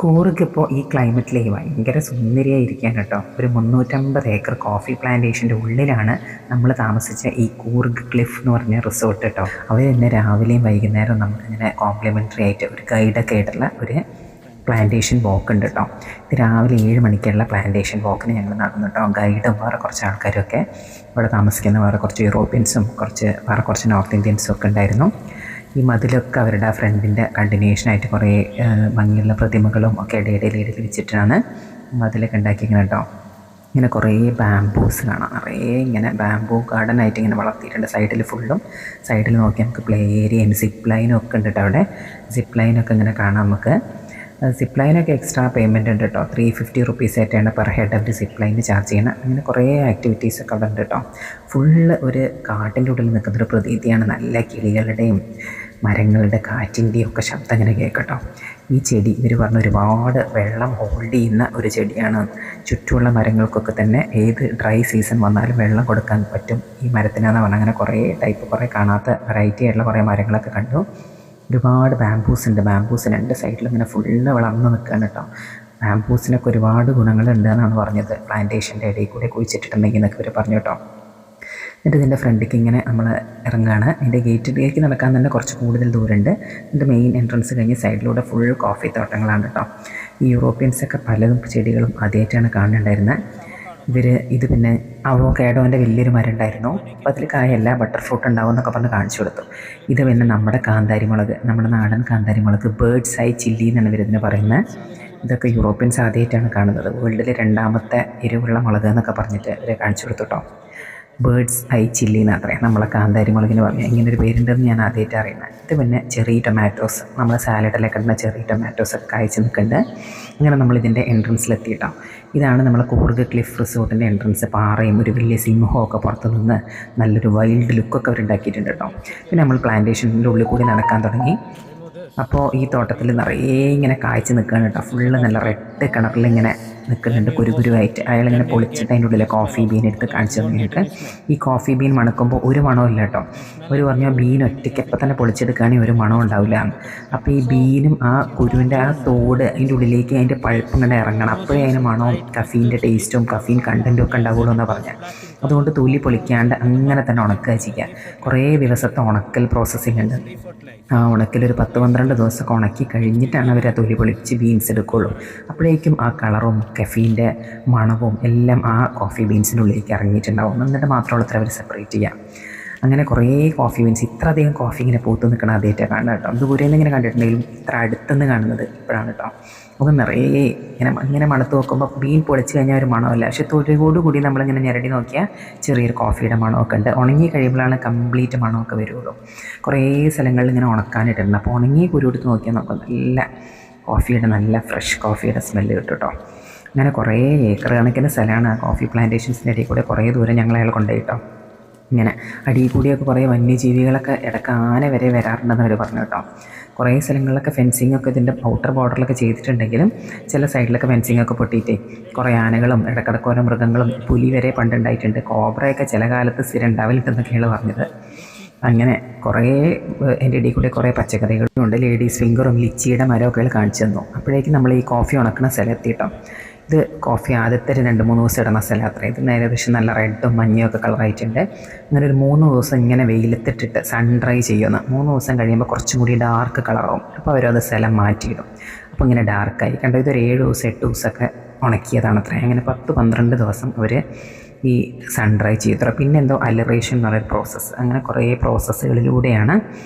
കൂർഗിപ്പോൾ ഈ ക്ലൈമറ്റിലേ ഭയങ്കര സുന്ദരിയായിരിക്കാൻ കേട്ടോ. ഒരു 350 ഏക്കർ കോഫി പ്ലാന്റേഷൻ്റെ ഉള്ളിലാണ് നമ്മൾ താമസിച്ച ഈ കൂർഗ് ക്ലിഫ് എന്ന് പറഞ്ഞ റിസോർട്ട് കേട്ടോ. അവർ തന്നെ രാവിലെയും വൈകുന്നേരവും നമുക്കിങ്ങനെ കോംപ്ലിമെൻ്ററി ആയിട്ട് ഒരു ഗൈഡൊക്കെ ആയിട്ടുള്ള ഒരു പ്ലാന്റേഷൻ വാക്ക് ഉണ്ട് കേട്ടോ. ഇത് രാവിലെ 7 മണിക്കുള്ള പ്ലാന്റേഷൻ വാക്കിന് ഞങ്ങൾ നടന്നു കേട്ടോ. ഗൈഡും വേറെ കുറച്ച് ആൾക്കാരൊക്കെ ഇവിടെ താമസിക്കുന്ന വേറെ കുറച്ച് യൂറോപ്യൻസും വേറെ കുറച്ച് നോർത്ത് ഇന്ത്യൻസും ഒക്കെ ഉണ്ടായിരുന്നു. ഈ മതിലൊക്കെ അവരുടെ ആ ഫ്രണ്ടിൻ്റെ കണ്ടിന്യൂഷനായിട്ട് കുറേ ഭംഗിയുള്ള പ്രതിമകളും ഒക്കെ ഇടയിൽ വെച്ചിട്ടാണ് മതിലൊക്കെ ഉണ്ടാക്കിയിരിക്കുന്നത് കേട്ടോ. ഇങ്ങനെ കുറേ ബാംബൂസ് കാണാം, നിറയെ ഇങ്ങനെ ബാംബൂ ഗാർഡനായിട്ട് ഇങ്ങനെ വളർത്തിയിട്ടുണ്ട്. സൈഡിൽ നോക്കി നമുക്ക് പ്ലേ ഏരിയയും സിപ്പ് ലൈനും ഒക്കെ ഉണ്ട് കേട്ടോ. അവിടെ സിപ്പ് ലൈനൊക്കെ ഇങ്ങനെ കാണാം നമുക്ക്. സിപ്പ് ലൈനൊക്കെ എക്സ്ട്രാ പേയ്മെൻറ്റ് ഉണ്ട് കേട്ടോ. 350 റുപ്പീസ് ആയിട്ടാണ് പെർ ഹെഡ് അവർ സിപ്പ് ലൈന് ചാർജ് ചെയ്യുന്നത്. അങ്ങനെ കുറേ ആക്ടിവിറ്റീസൊക്കെ അവിടെ ഉണ്ട് കേട്ടോ. ഫുള്ള് ഒരു കാട്ടിൻ്റെ ഉള്ളിൽ നിൽക്കുന്നൊരു പ്രതീതിയാണ്. നല്ല കിളികളുടെയും മരങ്ങളുടെ കാറ്റിൻ്റെയും ഒക്കെ ശബ്ദം ഇങ്ങനെ കേൾക്കട്ടോ. ഈ ചെടി ഇവർ പറഞ്ഞ ഒരുപാട് വെള്ളം ഹോൾഡ് ചെയ്യുന്ന ഒരു ചെടിയാണ്. ചുറ്റുമുള്ള മരങ്ങൾക്കൊക്കെ തന്നെ ഏത് ഡ്രൈ സീസൺ വന്നാലും വെള്ളം കൊടുക്കാൻ പറ്റും ഈ മരത്തിനാന്ന് പറഞ്ഞാൽ. അങ്ങനെ കുറേ കാണാത്ത വെറൈറ്റി ആയിട്ടുള്ള കുറേ മരങ്ങളൊക്കെ കണ്ടു. ഒരുപാട് ബാംബൂസ് ഉണ്ട്. ബാംബൂസ് രണ്ട് സൈഡിലും ഇങ്ങനെ ഫുള്ള് വളർന്ന് നിൽക്കുകയാണ് കേട്ടോ. ബാംബൂസിനൊക്കെ ഒരുപാട് ഗുണങ്ങളുണ്ട് എന്നാണ് പറഞ്ഞത്. പ്ലാന്റേഷൻ്റെ ഇടയിൽ കൂടെ കുഴിച്ചിട്ടുണ്ടെങ്കിൽ എന്നൊക്കെ ഇവർ പറഞ്ഞു കേട്ടോ. എന്നിട്ട് ഇതിൻ്റെ ഫ്രണ്ടിലേക്ക് ഇങ്ങനെ നമ്മൾ ഇറങ്ങുകയാണ്. ഇതിൻ്റെ ഗേറ്റിലേക്ക് നടക്കാൻ തന്നെ കുറച്ച് കൂടുതൽ ദൂരമുണ്ട്. ഇതിൻ്റെ മെയിൻ എൻട്രൻസ് കഴിഞ്ഞ് സൈഡിലൂടെ ഫുൾ കോഫി തോട്ടങ്ങളാണ് കേട്ടോ. ഈ യൂറോപ്യൻസൊക്കെ പലതും ചെടികളും ആദ്യമായിട്ടാണ് കാണുന്നുണ്ടായിരുന്നത്. ഇത് പിന്നെ അവോക്കാഡോൻ്റെ വലിയൊരു മരം ഉണ്ടായിരുന്നു. അപ്പോൾ അതിൽ കായല്ല, ബട്ടർ ഫ്രൂട്ട് ഉണ്ടാവും എന്നൊക്കെ പറഞ്ഞ് കാണിച്ചു കൊടുത്തു. ഇത് പിന്നെ നമ്മുടെ കാന്താരിമുളക്, നമ്മുടെ നാടൻ കാന്താരിമുളക്, ബേർഡ്സ് ഐ ചില്ലി എന്നാണ് ഇവരിതിന് പറയുന്നത്. ഇതൊക്കെ യൂറോപ്യൻസ് ആദ്യമായിട്ടാണ് കാണുന്നത്. വേൾഡിലെ 2ാമത്തെ എരിവുള്ള മുളക് എന്നൊക്കെ പറഞ്ഞിട്ട് ഇവരെ കാണിച്ചു കൊടുത്തു കേട്ടോ. ബേർഡ്സ് ഐ ചില്ലി എന്ന് അത്രയും നമ്മളെ കാന്താരി മുളകിന് പറഞ്ഞാൽ ഇങ്ങനൊരു പേരുണ്ടെന്ന് ഞാൻ ആദ്യമായിട്ട് അറിയുന്നത്. ഇത് പിന്നെ ചെറി ടൊമാറ്റോസ്, നമ്മളെ സാലഡിലൊക്കെ ഇടുന്ന ചെറി ടൊമാറ്റോസ് ഒക്കെ കായ്ച്ച് നിൽക്കുന്നുണ്ട്. അങ്ങനെ നമ്മളിതിൻ്റെ എൻട്രൻസിലെത്തിയിട്ടോ. ഇതാണ് നമ്മളെ കൂർഗ് ക്ലിഫ് റിസോർട്ടിൻ്റെ എൻട്രൻസ്. പാറയും ഒരു വലിയ സിംഹമൊക്കെ പുറത്ത് നിന്ന് നല്ലൊരു വൈൽഡ് ലുക്കൊക്കെ അവരുണ്ടാക്കിയിട്ടുണ്ട് കേട്ടോ. പിന്നെ നമ്മൾ പ്ലാന്റേഷൻ്റെ ഉള്ളിൽ കൂടി നടക്കാൻ തുടങ്ങി. അപ്പോൾ ഈ തോട്ടത്തിൽ നിറയെ ഇങ്ങനെ കായ്ച്ച് നിൽക്കുകയാണ് കേട്ടോ. ഫുള്ള് നല്ല റെഡ് കളറിൽ ഇങ്ങനെ നിൽക്കുന്നുണ്ട്, കുരുകുരുവായിട്ട്. അയാളിങ്ങനെ പൊളിച്ചിട്ട് അതിൻ്റെ ഉള്ളിൽ കോഫി ബീൻ എടുത്ത് കാണിച്ചു തന്നിട്ട്, ഈ കോഫി ബീൻ മണക്കുമ്പോൾ ഒരു മണവും ഇല്ല കേട്ടോ. ഒരു പറഞ്ഞാൽ ബീൻ ഒറ്റയ്ക്ക് എപ്പോൾ തന്നെ പൊളിച്ചെടുക്കുകയാണെങ്കിൽ ഒരു മണം ഉണ്ടാവില്ല. അപ്പോൾ ഈ ബീനും ആ കുരുവിൻ്റെ ആ തോട് അതിൻ്റെ ഉള്ളിലേക്ക് അതിൻ്റെ പഴുപ്പ് ഇങ്ങനെ ഇറങ്ങണം. അപ്പോഴേ അതിന് മണവും കഫീൻ്റെ ടേസ്റ്റും കഫീൻ കണ്ടൻറ്റും ഒക്കെ ഉണ്ടാവുള്ളൂ എന്നാണ് പറഞ്ഞത്. അതുകൊണ്ട് തൊലി പൊളിക്കാണ്ട് അങ്ങനെ തന്നെ ഉണക്കുക ചെയ്യുക. കുറേ ദിവസത്തെ ഉണക്കൽ പ്രോസസ്സിങ് ഉണ്ട്. ആ ഉണക്കൽ ഒരു 10-12 ദിവസമൊക്കെ ഉണക്കി കഴിഞ്ഞിട്ടാണ് അവർ ആ തൊലി പൊളിച്ച് ബീൻസ് എടുക്കുകയുള്ളൂ. അപ്പോഴേക്കും ആ കളറും കഫീൻ്റെ മണവും എല്ലാം ആ കോഫി ബീൻസിൻ്റെ ഉള്ളിലേക്ക് ഇറങ്ങിയിട്ടുണ്ടാവും. എന്നിട്ട് മാത്രമുള്ള അത്ര അവർ സെപ്പറേറ്റ് ചെയ്യാം. അങ്ങനെ കുറേ കോഫി ബീൻസ്, ഇത്രയധികം കോഫി ഇങ്ങനെ പൂത്ത് നിൽക്കണം ആദ്യമായിട്ടാണ് കാണുന്നത് കേട്ടോ. ദൂരെ നിന്ന് ഇങ്ങനെ കണ്ടിട്ടുണ്ടെങ്കിലും ഇത്ര അടുത്തുനിന്ന് കാണുന്നത് ഇപ്പോഴാണ് കേട്ടോ. നമുക്ക് നിറയെ ഇങ്ങനെ മണത്ത് നോക്കുമ്പോൾ ബീൻ പൊളിച്ച് കഴിഞ്ഞാൽ ഒരു മണമല്ല, പക്ഷെ തൊലിയോടുകൂടി നമ്മളിങ്ങനെ ഞെരടി നോക്കിയാൽ ചെറിയൊരു കോഫിയുടെ മണമൊക്കെ ഉണ്ട്. ഉണങ്ങി കഴിയുമ്പോഴാണ് കംപ്ലീറ്റ് മണമൊക്കെ വരുള്ളൂ. കുറേ സ്ഥലങ്ങളിൽ ഇങ്ങനെ ഉണക്കാനിട്ടുണ്ട്. അപ്പോൾ ഉണങ്ങിയ കുരു എടുത്ത് നോക്കിയാൽ നമുക്ക് നല്ല ഫ്രഷ് കോഫിയുടെ സ്മെല്ല് കിട്ടും കേട്ടോ. അങ്ങനെ കുറേ ഏക്കർ കണക്കിന് സ്ഥലമാണ് ആ കോഫി പ്ലാന്റേഷൻസിൻ്റെ ഇടയിൽ കൂടെ കുറേ ദൂരം ഞങ്ങളയാൾ കൊണ്ടുപോയി കേട്ടോ. ഇങ്ങനെ അടിയിൽ കൂടിയൊക്കെ കുറേ വന്യജീവികളൊക്കെ ഇടയ്ക്ക് ആന വരെ വരാറുണ്ടെന്ന് അവർ പറഞ്ഞു കേട്ടോ. കുറേ സ്ഥലങ്ങളിലൊക്കെ ഫെൻസിങ്ങൊക്കെ ഇതിൻ്റെ ഔട്ടർ ബോർഡറിലൊക്കെ ചെയ്തിട്ടുണ്ടെങ്കിലും ചില സൈഡിലൊക്കെ ഫെൻസിങ്ങൊക്കെ പൊട്ടിയിട്ടേ കുറേ ആനകളും ഇടക്കിടക്ക് ഓരോ മൃഗങ്ങളും, പുലി വരെ പണ്ടുണ്ടായിട്ടുണ്ട്. കോബ്രയൊക്കെ ചില കാലത്ത് സ്ഥിരം ഉണ്ടാവില്ലെന്നൊക്കെയാണ് പറഞ്ഞത്. അങ്ങനെ കുറേ എൻ്റെ ഇടയിൽ കൂടെ കുറേ പച്ചക്കറികളും ഉണ്ട്. ലേഡീസ് ഫിംഗറും ലിച്ചിയുടെ മരമൊക്കെ കാണിച്ചു തന്നു. അപ്പോഴേക്കും നമ്മൾ ഈ കോഫി ഉണക്കുന്ന സ്ഥലം എത്തിയിട്ടോ. ഇത് കോഫി ആദ്യത്തെ 2-3 ദിവസം ഇടുന്ന സ്ഥലം അത്ര. ഇത് ഏകദേശം നല്ല റെഡും മഞ്ഞയും ഒക്കെ കളറായിട്ടുണ്ട്. അങ്ങനെ ഒരു 3 ദിവസം ഇങ്ങനെ വെയിലത്തിട്ടിട്ട് സൺ ഡ്രൈ ചെയ്യുന്നു. 3 ദിവസം കഴിയുമ്പോൾ കുറച്ചും കൂടി ഡാർക്ക് കളറാവും. അപ്പോൾ അവരത് സ്ഥലം മാറ്റിയിടും. അപ്പോൾ ഇങ്ങനെ ഡാർക്കായി കണ്ടോ. ഇതൊരു 7 ദിവസം 8 ദിവസമൊക്കെ ഉണക്കിയതാണ് അത്ര. അങ്ങനെ 10-12 ദിവസം അവർ ഈ സൺ ഡ്രൈ ചെയ്തു. പിന്നെ എന്തോ അലറേഷൻ എന്ന് പറയുന്ന പ്രോസസ്സ്, അങ്ങനെ കുറേ പ്രോസസ്സുകളിലൂടെയാണ്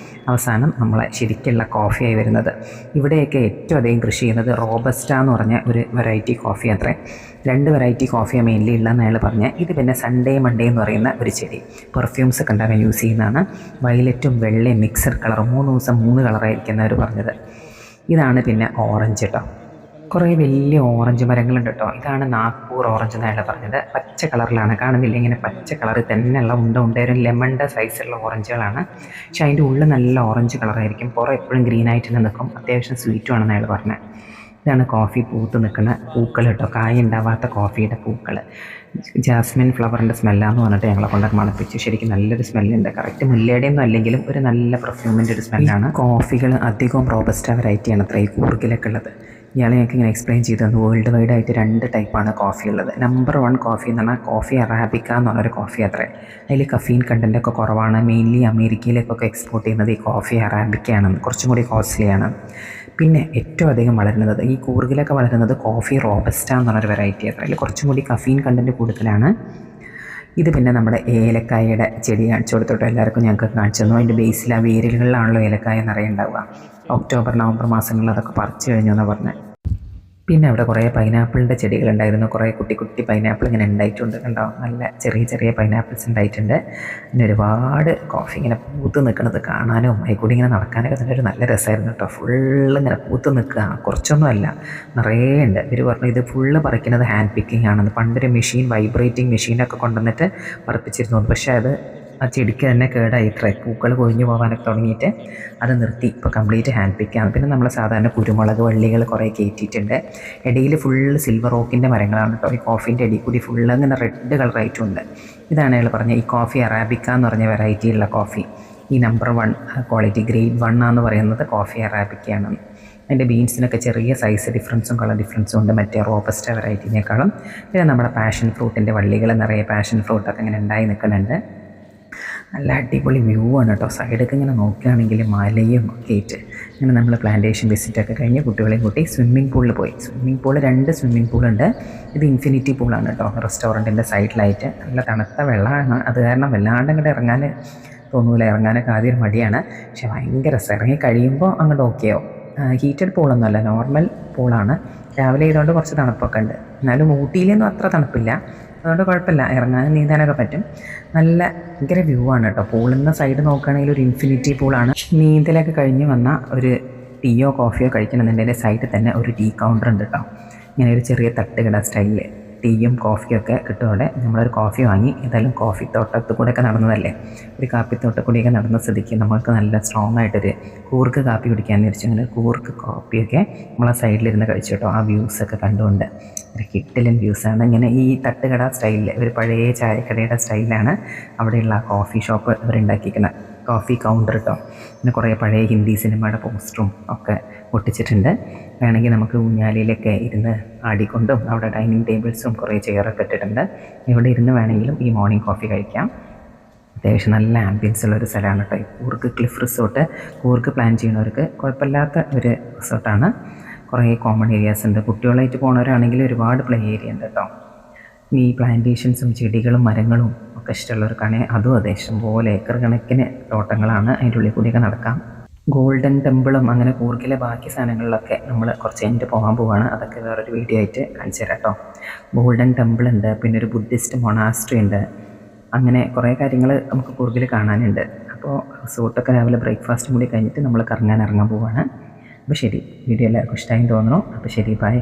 അവസാനം നമ്മളെ ശരിക്കുള്ള കോഫിയായി വരുന്നത്. ഇവിടെയൊക്കെ ഏറ്റവും അധികം കൃഷി ചെയ്യുന്നത് റോബസ്റ്റ എന്ന് പറഞ്ഞ ഒരു വെറൈറ്റി കോഫി അത്രേ. 2 വെറൈറ്റി കോഫിയാണ് മെയിൻലി ഉള്ളതെന്ന് അയാൾ പറഞ്ഞത്. ഇത് പിന്നെ സൺഡേ മൺഡേ എന്ന് പറയുന്ന ഒരു ചെടി, പെർഫ്യൂംസ് ഒക്കെ ഉണ്ടാകാൻ യൂസ് ചെയ്യുന്നതാണ്. വയലറ്റും വെള്ളയും മിക്സഡ് കളർ, 3 ദിവസം 3 കളറായിരിക്കുന്നവർ പറഞ്ഞത്. ഇതാണ് പിന്നെ ഓറഞ്ച് കേട്ടോ. കുറേ വലിയ ഓറഞ്ച് മരങ്ങളുണ്ട് കേട്ടോ. ഇതാണ് നാഗ്പൂർ ഓറഞ്ച് എന്നാണ് പറഞ്ഞത്. പച്ച കളറിലാണ്, കാണുന്നില്ല ഇങ്ങനെ പച്ച കളറിൽ തന്നെയുള്ള ഒരു ലെമണിൻ്റെ സൈസുള്ള ഓറഞ്ചുകളാണ്. പക്ഷേ അതിൻ്റെ ഉള്ളിൽ നല്ല ഓറഞ്ച് കളറായിരിക്കും. പുറം എപ്പോഴും ഗ്രീനായിട്ട് നിൽക്കും. അത്യാവശ്യം സ്വീറ്റുമാണെന്ന് അയാൾ പറഞ്ഞത്. ഇതാണ് കോഫി പൂത്ത് നിൽക്കുന്ന പൂക്കൾ കേട്ടോ, കായ ഉണ്ടാവാത്ത കോഫിയുടെ പൂക്കൾ. ജാസ്മിൻ ഫ്ലവറിൻ്റെ സ്മെല്ലാന്ന് പറഞ്ഞിട്ട് ഞങ്ങളെ കൊണ്ടൊക്കെ മണപ്പിച്ചു. ശരിക്കും നല്ലൊരു സ്മെല്ലുണ്ട്. കറക്റ്റ് മുല്ലയുടെ ഒന്നും അല്ലെങ്കിലും ഒരു നല്ല പെർഫ്യൂമിൻ്റെ ഒരു സ്മെല്ലാണ്. കോഫികൾ അധികവും റോബസ്റ്റ വെറൈറ്റിയാണ് അത്ര ഈ കൂർഗിലൊക്കെ ഉള്ളത്. ഇയാളെ ഞങ്ങൾക്ക് ഇങ്ങനെ എക്സ്പ്ലെയിൻ ചെയ്തു തന്നു. വേൾഡ് വൈഡ് ആയിട്ട് 2 ടൈപ്പാണ് കോഫി ഉള്ളത്. നമ്പർ 1 കോഫി എന്ന് പറഞ്ഞാൽ കോഫി അറാബിക്ക എന്ന് പറഞ്ഞൊരു കോഫി അത്രേ. അതിൽ കഫീൻ കണ്ടൻറ്റൊക്കെ കുറവാണ്. മെയിൻലി അമേരിക്കയിലേക്കൊക്കെ എക്സ്പോർട്ട് ചെയ്യുന്നത് ഈ കോഫി അറാബിക്കയാണ്, കുറച്ചും കൂടി കോസ്റ്റ്ലിയാണ്. പിന്നെ ഏറ്റവും അധികം വളരുന്നത് ഈ കൂർഗിലൊക്കെ വളരുന്നത് കോഫി റോബസ്റ്റ എന്ന് പറഞ്ഞൊരു വെറൈറ്റി അത്ര. അതിൽ കുറച്ചും കൂടി കഫീൻ കണ്ടൻറ്റ് കൂടുതലാണ്. ഇത് പിന്നെ നമ്മുടെ ഏലക്കായയുടെ ചെടി കാണിച്ചു കൊടുത്തോട്ടോ എല്ലാവർക്കും ഞങ്ങൾക്ക് കാണിച്ചു തന്നു. അതിൻ്റെ ബേസിൽ ആ വേരുകളിലാണല്ലോ ഏലക്കായ നിറയെ ഉണ്ടാവുക. ഒക്ടോബർ നവംബർ മാസങ്ങളിൽ അതൊക്കെ പറിച്ചു കഴിഞ്ഞു എന്നാണ് പറഞ്ഞത്. പിന്നെ അവിടെ കുറേ പൈനാപ്പിളിൻ്റെ ചെടികളുണ്ടായിരുന്നു. കുറേ കുട്ടി കുട്ടി പൈനാപ്പിൾ ഇങ്ങനെ ഉണ്ടായിട്ടുണ്ട് കണ്ടോ, നല്ല ചെറിയ ചെറിയ പൈനാപ്പിൾസ് ഉണ്ടായിട്ടുണ്ട്. പിന്നെ ഒരുപാട് കോഫി ഇങ്ങനെ പൂത്ത് നിൽക്കുന്നത് കാണാനും അതിൽക്കൂടി ഇങ്ങനെ നടക്കാനൊക്കെ തന്നെ ഒരു നല്ല രസമായിരുന്നു കേട്ടോ. ഫുള്ള് ഇങ്ങനെ പൂത്ത് നിൽക്കുക, കുറച്ചൊന്നും അല്ല, നിറയെ ഉണ്ട്. ഇവർ പറഞ്ഞു ഇത് ഫുള്ള് പറിക്കുന്നത് ഹാൻഡ് പിക്കിംഗ് ആണെന്ന്. പണ്ടൊരു മെഷീൻ, വൈബ്രേറ്റിംഗ് മെഷീനൊക്കെ കൊണ്ടുവന്നിട്ട് പറിപ്പിച്ചിരുന്നു. പക്ഷേ അത് ആ ചെടിക്ക് തന്നെ കേടായി ഇത്രേ, പൂക്കൾ കൊഴിഞ്ഞു പോകാനൊക്കെ തുടങ്ങിയിട്ട് അത് നിർത്തി. ഇപ്പോൾ കംപ്ലീറ്റ് ഹാൻഡ് പിക്കാണ്. പിന്നെ നമ്മൾ സാധാരണ കുരുമുളക് വള്ളികൾ കുറേ കയറ്റിയിട്ടുണ്ട്. ഇടയിൽ ഫുള്ള് സിൽവർ ഓക്കിൻ്റെ മരങ്ങളാണ് കേട്ടോ. ഈ കോഫീൻ്റെ ഇടയിൽ കൂടി ഫുള്ള് ഇങ്ങനെ റെഡ് കളറായിട്ടുണ്ട്. ഇതാണ് അയാൾ പറഞ്ഞത് ഈ കോഫി അറാബിക്ക എന്ന് പറഞ്ഞ വെറൈറ്റിയുള്ള കോഫി. ഈ നമ്പർ 1 ക്വാളിറ്റി ഗ്രേഡ് 1 എന്ന് പറയുന്നത് കോഫി അറാബിക്കയാണ്. അതിൻ്റെ ബീൻസിനൊക്കെ ചെറിയ സൈസ് ഡിഫറൻസും കളർ ഡിഫറൻസും ഉണ്ട് മറ്റേ റോബസ്റ്റ വെറൈറ്റിനേക്കാളും. പിന്നെ നമ്മുടെ പാഷൻ ഫ്രൂട്ടിൻ്റെ വള്ളികൾ നിറയെ പാഷൻ ഫ്രൂട്ടൊക്കെ ഇങ്ങനെ ഉണ്ടായി നിൽക്കുന്നുണ്ട്. നല്ല അടിപൊളി വ്യൂ ആണ് കേട്ടോ. സൈഡൊക്കെ ഇങ്ങനെ നോക്കുകയാണെങ്കിൽ മലയും ഒക്കെ ആയിട്ട് ഇങ്ങനെ നമ്മൾ പ്ലാന്റേഷൻ വിസിറ്റൊക്കെ കഴിഞ്ഞ് കുട്ടികളെയും കൂട്ടി സ്വിമ്മിംഗ് പൂളിൽ പോയി. സ്വിമ്മിംഗ് പൂൾ 2 സ്വിമ്മിംഗ് പൂളുണ്ട്. ഇത് ഇൻഫിനിറ്റി പൂളാണ് കേട്ടോ, റെസ്റ്റോറൻറ്റിൻ്റെ സൈഡിലായിട്ട്. നല്ല തണുത്ത വെള്ളമാണ്. അത് കാരണം വല്ലാണ്ട് അങ്ങോട്ട് ഇറങ്ങാൻ തോന്നൂല, ഇറങ്ങാനൊക്കെ ആദ്യം മടിയാണ്. പക്ഷെ ഭയങ്കര രസം. ഇറങ്ങി കഴിയുമ്പോൾ അങ്ങോട്ട് ഓക്കെയാവും. Heated പൂളൊന്നുമല്ല, normal പൂളാണ്. രാവിലെ ചെയ്തുകൊണ്ട് കുറച്ച് തണുപ്പൊക്കെ ഉണ്ട്. എന്നാലും ഊട്ടിയിലൊന്നും അത്ര തണുപ്പില്ല, അതുകൊണ്ട് കുഴപ്പമില്ല, ഇറങ്ങാനും നീന്താനൊക്കെ പറ്റും. നല്ല ഭയങ്കര വ്യൂ ആണ് കേട്ടോ. പൂളിൽ നിന്ന് സൈഡ് നോക്കുകയാണെങ്കിൽ ഒരു ഇൻഫിനിറ്റി പൂളാണ്. നീന്തലൊക്കെ കഴിഞ്ഞ് വന്ന ഒരു ടീയോ കോഫിയോ കഴിക്കണമെന്നുണ്ടെങ്കിൽ സൈഡിൽ തന്നെ ഒരു ടീ കൗണ്ടർ ഉണ്ട് കേട്ടോ. ഇങ്ങനെ ഒരു ചെറിയ തട്ടുകട സ്റ്റൈലിൽ ടീയും കോഫിയൊക്കെ കിട്ടുമവിടെ. നമ്മളൊരു കോഫി വാങ്ങി. ഏതായാലും കോഫി തോട്ടത്തിൽ കൂടെയൊക്കെ നടന്നതല്ലേ, ഒരു കാപ്പിത്തോട്ടത്തിൽ കൂടിയൊക്കെ നടന്ന സ്ഥിതിക്ക് നമ്മൾക്ക് നല്ല സ്ട്രോങ് ആയിട്ടൊരു കൂർക്ക് കാപ്പി കുടിക്കാമെന്ന് വിചാരിച്ചു. അങ്ങനെ കൂർക്ക് കോഫിയൊക്കെ നമ്മളെ സൈഡിലിരുന്ന് കഴിച്ചു കേട്ടോ. ആ വ്യൂസൊക്കെ കണ്ടുകൊണ്ട് ഒരു കിട്ടിലൻ വ്യൂസാണ്. ഇങ്ങനെ ഈ തട്ടുകട സ്റ്റൈലിൽ ഒരു പഴയ ചായക്കടയുടെ സ്റ്റൈലിലാണ് അവിടെയുള്ള ആ കോഫി ഷോപ്പ് ഇവരുണ്ടാക്കിയിരിക്കുന്നത്. കോഫി കൗണ്ടർ കേട്ടോ. പിന്നെ കുറേ പഴയ ഹിന്ദി സിനിമയുടെ പോസ്റ്ററും ഒക്കെ ഒട്ടിച്ചിട്ടുണ്ട്. വേണമെങ്കിൽ നമുക്ക് ഊഞ്ഞാലിയിലൊക്കെ ഇരുന്ന് ആടിക്കൊണ്ടും അവിടെ ഡൈനിങ് ടേബിൾസും കുറേ ചെയറൊക്കെ ഇട്ടിട്ടുണ്ട്. ഇവിടെ ഇരുന്ന് വേണമെങ്കിലും ഈ മോർണിംഗ് കോഫി കഴിക്കാം. അത്യാവശ്യം നല്ല ആംബിയൻസ് ഉള്ളൊരു സ്ഥലമാണ് കേട്ടോ. ഈ Coorg cliff resort Coorg plan ചെയ്യുന്നവർക്ക് കുഴപ്പമില്ലാത്ത ഒരു റിസോർട്ടാണ്. കുറേ കോമൺ ഏരിയാസ് ഉണ്ട്. കുട്ടികളായിട്ട് പോകുന്നവരാണെങ്കിൽ ഒരുപാട് പ്ലേ ഏരിയ ഉണ്ട് കേട്ടോ. ഈ പ്ലാന്റേഷൻസും ചെടികളും മരങ്ങളും ഒക്കെ ഇഷ്ടമുള്ളവർക്കാണെങ്കിൽ അതും അതെ, ഇഷ്ടംപോലെ ഏക്കർ കണക്കിന് തോട്ടങ്ങളാണ്. അതിൻ്റെ ഉള്ളിൽ കൂടിയൊക്കെ നടക്കാം. ഗോൾഡൻ ടെമ്പിളും അങ്ങനെ കൂർഗിലെ ബാക്കി സാധനങ്ങളിലൊക്കെ നമ്മൾ കുറച്ച് കഴിഞ്ഞിട്ട് പോകാൻ പോവുകയാണ്. അതൊക്കെ വേറൊരു വീഡിയോ ആയിട്ട് കാണിച്ചു തരാം കേട്ടോ. ഗോൾഡൻ ടെമ്പിൾ ഉണ്ട്, പിന്നെ ഒരു ബുദ്ധിസ്റ്റ് മൊണാസ്ട്രി ഉണ്ട്. അങ്ങനെ കുറേ കാര്യങ്ങൾ നമുക്ക് കൂർഗിൽ കാണാനുണ്ട്. അപ്പോൾ റിസോർട്ടൊക്കെ രാവിലെ ബ്രേക്ക്ഫാസ്റ്റും കൂടി കഴിഞ്ഞിട്ട് നമ്മൾ കറങ്ങാൻ ഇറങ്ങാൻ പോവുകയാണ്. അപ്പോൾ ശരി, വീഡിയോ എല്ലാവർക്കും ഇഷ്ടമായി തോന്നുന്നു. അപ്പോൾ ശരി, ബൈ.